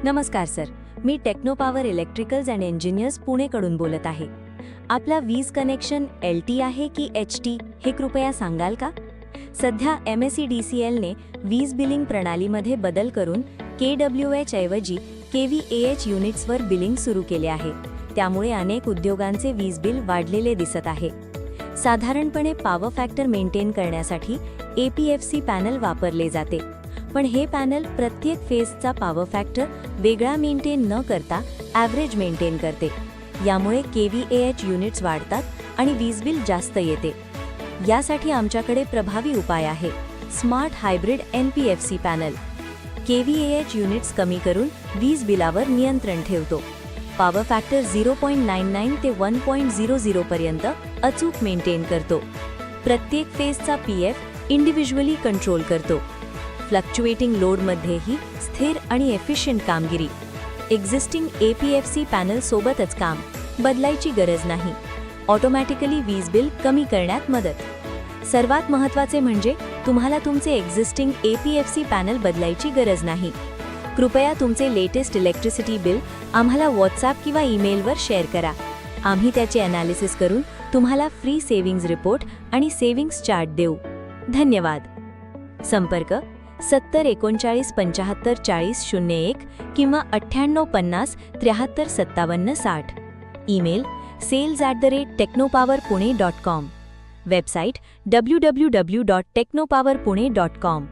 नमस्कार सर, मी Technopower Electricals and Engineers पुणेकडून बोलत आहे. आपला वीज कनेक्शन LT आहे की HT हे कृपया सांगाल का? सध्या MSEDCLने वीज बिलिंग प्रणालीमध्ये बदल करून kWh ऐवजी kVAh युनिट्सवर बिलिंग सुरू केले आहे. त्यामुळे अनेक उद्योगांचे वीज बिल वाढलेले दिसत आहे. साधारणपणे पॉवर फॅक्टर मेंटेन करण्यासाठी APFC पॅनल वापरले जाते. पण हे पॅनल प्रत्येक फेजचा पॉवर फॅक्टर वेगळा मेंटेन न करता ॲव्हरेज मेंटेन करते. यामुळे kVAh युनिट्स वाढतात आणि वीज बिल जास्त येते. यासाठी आमच्याकडे प्रभावी उपाय आहे. Smart hybrid NPFC panel kVAh units कमी करून वीज बिलावर नियंत्रण ठेवतो. पॉवर फॅक्टर 0.99 ते 1.00 पर्यंत अचूक मेंटेन करतो. प्रत्येक फेजचा PF इंडिव्हिज्युअली कंट्रोल करतो. फ्लक्च्युएटिंग लोडमध्येही स्थिर आणि एफिशियंट कामगिरी. एक्झिस्टिंग APFC पॅनल सोबतच काम, बदलायची गरज नाही. ऑटोमॅटिकली वीज बिल कमी करण्यात मदत. सर्वात महत्त्वाचे म्हणजे तुम्हाला तुमचे एक्झिस्टिंग APFC पॅनल बदलायची गरज नाही. कृपया तुमचे लेटेस्ट इलेक्ट्रिसिटी बिल आम्हाला WhatsApp किंवा ईमेलवर शेअर करा. आम्ही त्याचे ॲनालिसिस करून तुम्हाला फ्री सेव्हिंग्ज रिपोर्ट आणि सेव्हिंग्ज चार्ट देऊ. धन्यवाद. संपर्क 70 39 75 40 01 किंवा 98 50 73 57 60. Email sales@technopowerpune.com. Website www.technopowerpune.com.